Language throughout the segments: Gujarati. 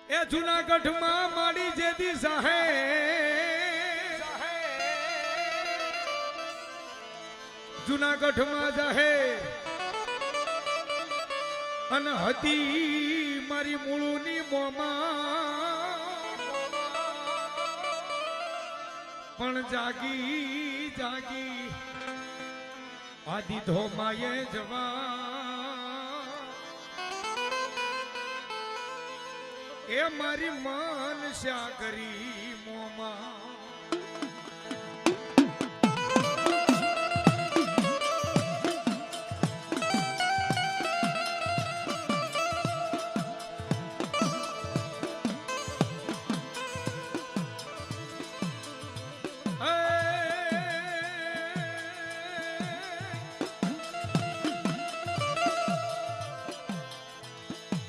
એ જૂનાગઢમાં માડી જેદી જાહે જૂનાગઢમાં જાહે અને હતી મારી મૂળની મોમાં પણ જાગી જાગી આદિ ધોમાએ જવા એ મારી મનસ્યા કરી મોમાં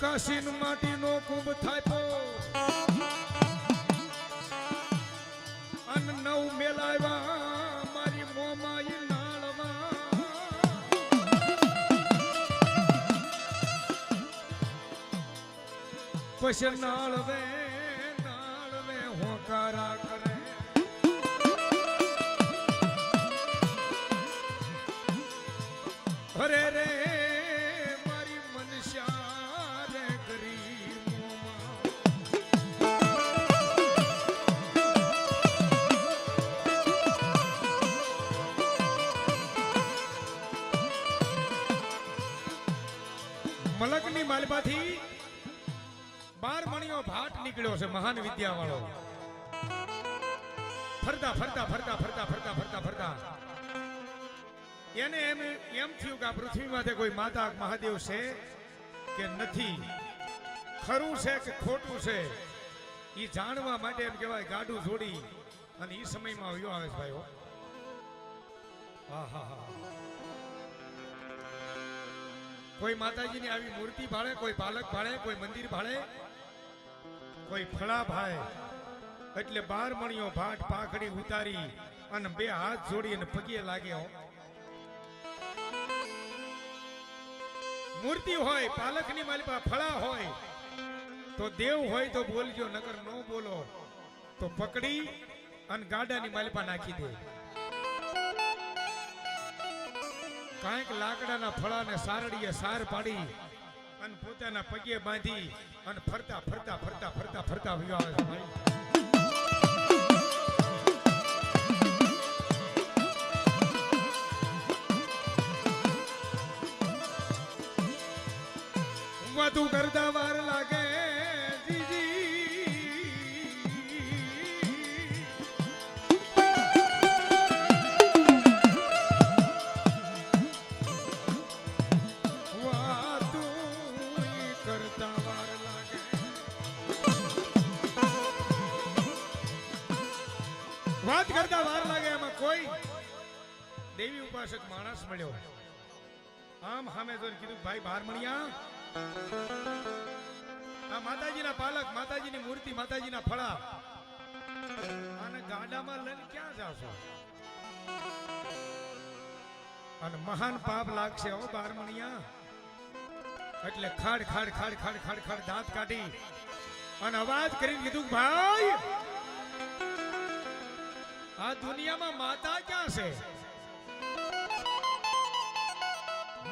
કાશીન માટીનો કુંભ થાપ્યો અન નવ મેલાવ્યા મારી મોમાઈ નાળવા પછી નાળવે હોકારા કરે અરે રે મલકની માલબાથી 12 મણીઓ ભાટ નીકળ્યો છે મહાન વિદ્યા વાળો ફરતા ફરતા ફરતા ફરતા ફરતા ફરતા ફરતા એને એમ થયું કે આ પૃથ્વી માથે કોઈ માતા મહાદેવ છે કે નથી, ખરું છે કે ખોટું છે એ જાણવા માટે એમ કહેવાય ગાડું જોડી અને એ સમયમાં આવ્યો આવે છે ભાઈઓ. હા હા હા, કોઈ માતાજીની આવી મૂર્તિ ભાળે, કોઈ પાલક ભાળે, કોઈ મંદિર ભાળે, કોઈ ફળા ભાળે એટલે 12 મણીઓ ભાટ પાખડી ઉતારી અને 2 હાથ જોડી અને પગે લાગ્યો. મૂર્તિ હોય, પાલકની માલિપા ફળા હોય તો દેવ હોય તો બોલજો, નકર ન બોલો તો પકડી અને ગાડાની માલિપા નાખી દે. કાંઈક લાકડાના ફળાને સારડીએ સાર પાડી અને પોતાના પગે બાંધી અને ફરતા ફરતા ફરતા ફરતા ફરતા વયો આવે છે ભાઈ. વાતું કરતા વાર લાગે વાત કરતા વાર લાગે. એમાં કોઈ દેવી ઉપાસક માણસ મળ્યો. આમ સામે જોઈને કીધું, ભાઈ 12 મણિયા, આ માતાજીના પાલક, માતાજીની મૂર્તિ, માતાજીના ફળા અને ગાડામાં લઈને ક્યાં જાશો? અને મહાન પાપ લાગશે હો 12 મણિયા. એટલે ખાડ ખાડ ખાડ ખાડ ખાડ ખાડ દાંત કાઢી અને અવાજ કરીને કીધું, ભાઈ આ દુનિયામાં માતા ક્યાં છે?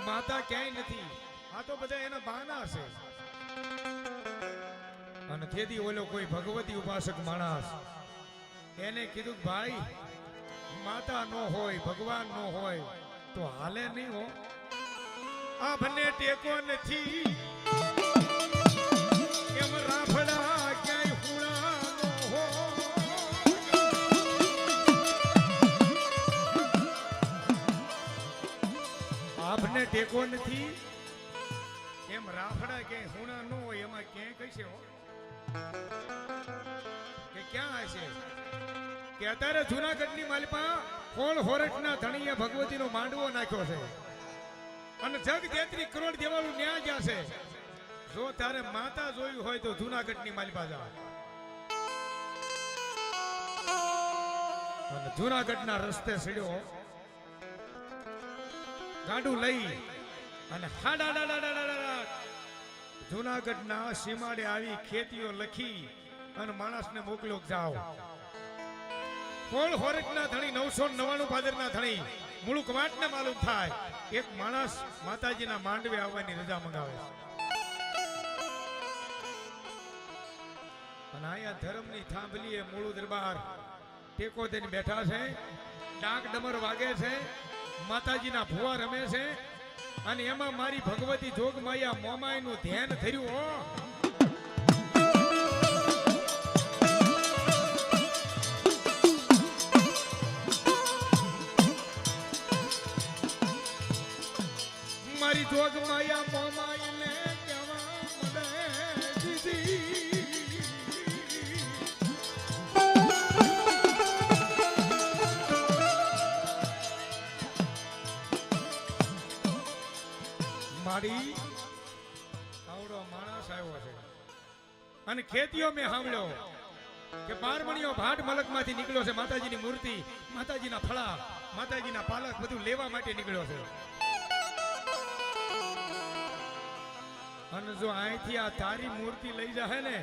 માતા ક્યાંય નથી, આ તો બધા એના બહાના છે. અને તેથી ઓલો કોઈ ભગવતી ઉપાસક માણસ એને કીધું, ભાઈ માતા નો હોય, ભગવાન નો હોય તો હાલે નહીં હો. આ બંને ટેકો નથી એમ રાફડા ક્યાંય હુણા નો હો. આપને ટેકો નથી એમ રાફડા ક્યાંય હુણા ન હોય એમાં ક્યાંય કહીશે હો કે ક્યાં હશે? કે અત્યારે જૂનાગઢની માલિપા હોળ હોરઠના ધણીએ ભગવતીનો માંડવો નાખ્યો છે અને જગ 33 કરોડ દેવાળું ન્યા ગયા છે. જો તારે માતા જોયું હોય તો જૂનાગઢની માલિપા જા અને જૂનાગઢના રસ્તે સડ્યો ગાડું લઈ અને જૂનાગઢના સીમાડે આવી ખેતીઓ લખી અને માણસને મોકલો જાઓ. કોળ હોરકના ધણી 999 ભાદરના ધણી મૂળ કવાટને માલુમ થાય એક માણસ માતાજીના માંડવે આવવાની રજા મંગાવે છે. અને અહીંયા ધર્મની થાંભલીએ મૂળ દરબાર ટેકો દઈને બેઠા છે. ડાક ડમર વાગે છે, માતાજીના ભુવા રમે છે અને એમાં મારી ભગવતી જોગમાયા મોમાઈનું ધ્યાન ધર્યું. હો મારી જોગમાયા મોમાઈને કહેવા મને દીદી મારી આવડો માણસ આવ્યો છે અને ખેતીઓ મેં સાંભળ્યો કે બારમણીઓ ભાટ મલકમાંથી નીકળ્યો છે. માતાજીની મૂર્તિ, માતાજીના ફળા, માતાજીના પાલક બધું લેવા માટે નીકળ્યો છે. અને જો અહીંથી આ તારી મૂર્તિ લઈ જાય ને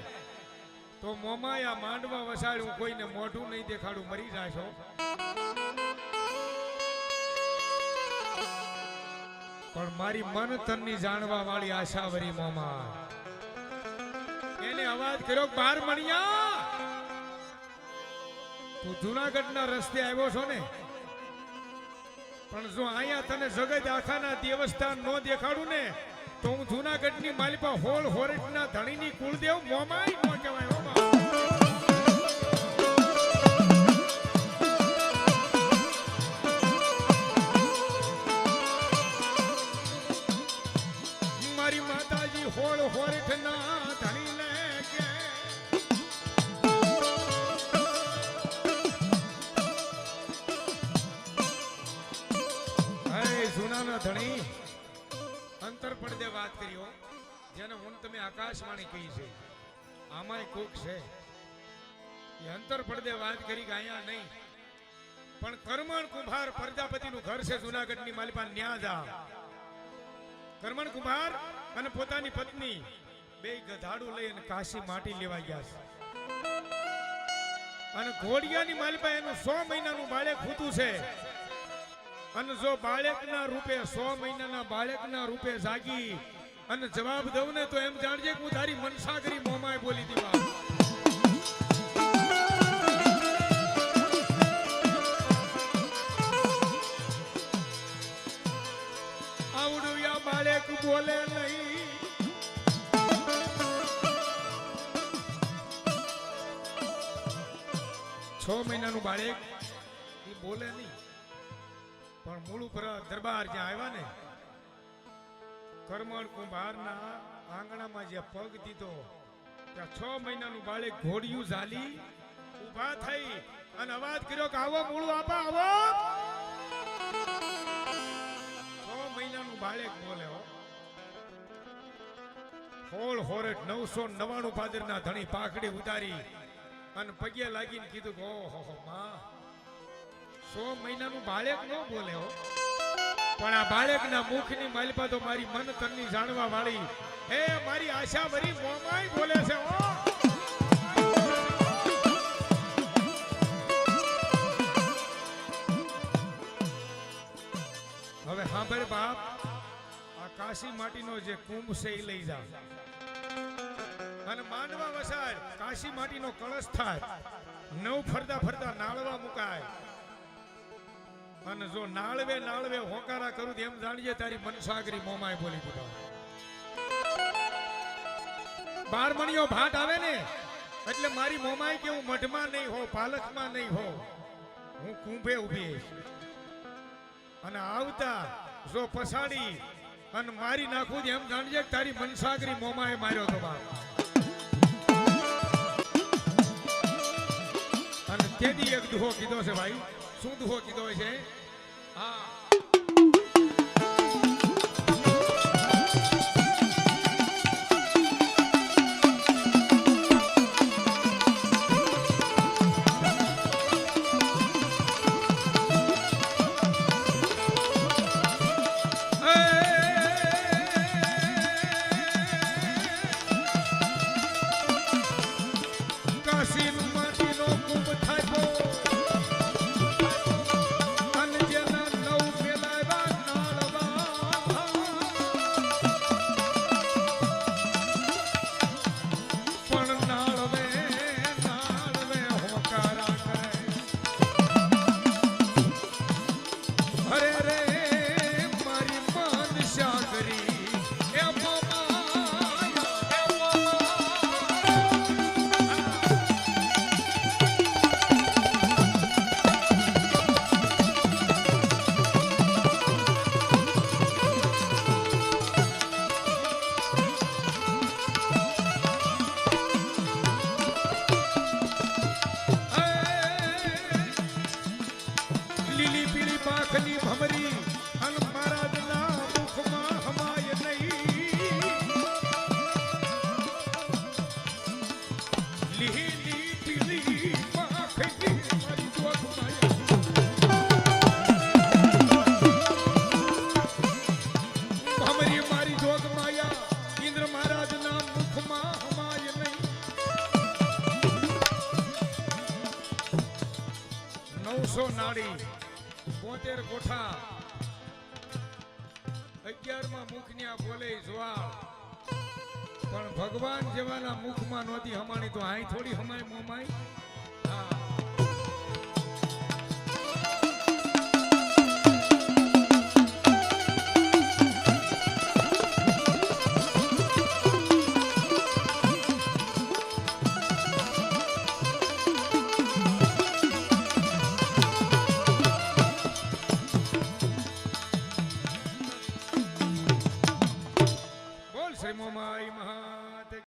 તો મોમાય આ માંડવા વસાડું, કોઈને મોઢું નહીં દેખાડું, મરી જાય છો. પણ મારી મન તનની જાણવા વાળી આશાવરી મોમા એને અવાજ કર્યો, બારમણિયા તું જૂનાગઢના રસ્તે આવ્યો છો ને, પણ જો અહીંયા તને જગત આખાના દેવસ્થાન નો દેખાડું ને તો હું જૂનાગઢની માલિપા હોળ હોરટના ધણીની કુળદેવ મોમાઈ નો કહેવાય. મારી માતાજી હોળ હોરઠના ધણીને કે હે જૂનાના ધણી અંતર પડદે વાત કર્યો, જેને હું તમે આકાશવાણી કહી છે. આમાંય કોક છે એ અંતર પડદે વાત કરી કે અહીંયા નહીં, પણ કરમણ કુંભાર પ્રજાપતિનું ઘર છે જૂનાગઢની માલિપા. ન્યા જા. કરમણ કુંભાર અને પોતાની પત્ની બે ગધાડું લઈ અને કાશી માટી લેવા ગયા છે. અને ઘોડિયાની માલિપા એનું 100 મહિનાનું બાળક ખૂતું છે. અને જો બાળકના રૂપે 100 મહિનાના બાળકના રૂપે જાગી અને જવાબ દઉં ને તો એમ જાણજે કે હું તારી મનસાગરી મોમાએ બોલી દીવા. આવડું યા બાળક બોલે નહીં, 6 મહિનાનું બાળક એ બોલે નહીં, પણ મૂળ ઉપર દરબાર જ્યાં આવ્યા ને કરમણ કુંભારના આંગણામાં જે પગ દીધો ત્યાં 6 મહિનાનું બાળક ઘોડિયું ઝાલી ઊભા થઈ અને અવાજ કર્યો કે આવો મૂળ આપા આવો. 6 મહિનાનું બાળક બોલે. હો હોળ હોરઠ 999 ભાદરના ધણી પાખડી ઉતારી અને પગે લાગીને કીધું કે ઓહો માં 100 મહિનાનું બાળક ન બોલે. હો પણ આ બાળકના મુખની માલિપા તો મારી મન તનની જાણવા વાળી હે મારી આશા ભરી મોમાઈ બોલે છે. હો હવે સાંભળ બાપ, આ કાશી માટીનો જે કુંભ છે એ લઈ જા અને માંડવા વસાડ કાશી માટીનો કળશ થાય. 9 ફરતા ફરતા નાળવા મુકાય અને જો નાળવે નાળવે હોકારા કરું એમ જાણીએ તારી મનસાગરી મોમાય બોલી દીધા. બારમણીઓ ભાટ આવે ને એટલે મારી મોમાય કે હું મઢમાં નહીં હો, પાલખમાં નહીં હો, હું કુંભે ઉભી અને આવતા જો પસાડી અને મારી નાખું એમ જાણજે તારી મનસાગરી મોમાએ માર્યો તો બાપ. અને તેથી એક દુહો કીધો છે ભાઈ. શું દુહો કીધો છે? હા અસીન માટીનો કુંભ થાપ્યો અને જેના નવ ફેલાવ્યા નાળવા પણ નાળવે નાળવે હોકારા કરે અરે રે મારી મનસા કરી એ લીલી પીળી પાંખની ભમરી અન મહારાજના મુખમાં હમાય નહીં લીલી પીળી પાંખની મારી ભમરી મારી જોગ માયા ઇન્દ્ર મહારાજના મુખમાં હમાય નહીં 900 નાડી 72 કોઠા 11માં મુખની આ બોલે જ્વાળ પણ ભગવાન જેવાના મુખમાં નહોતી હમાણી તો આઈ થોડી હમાય મોમાય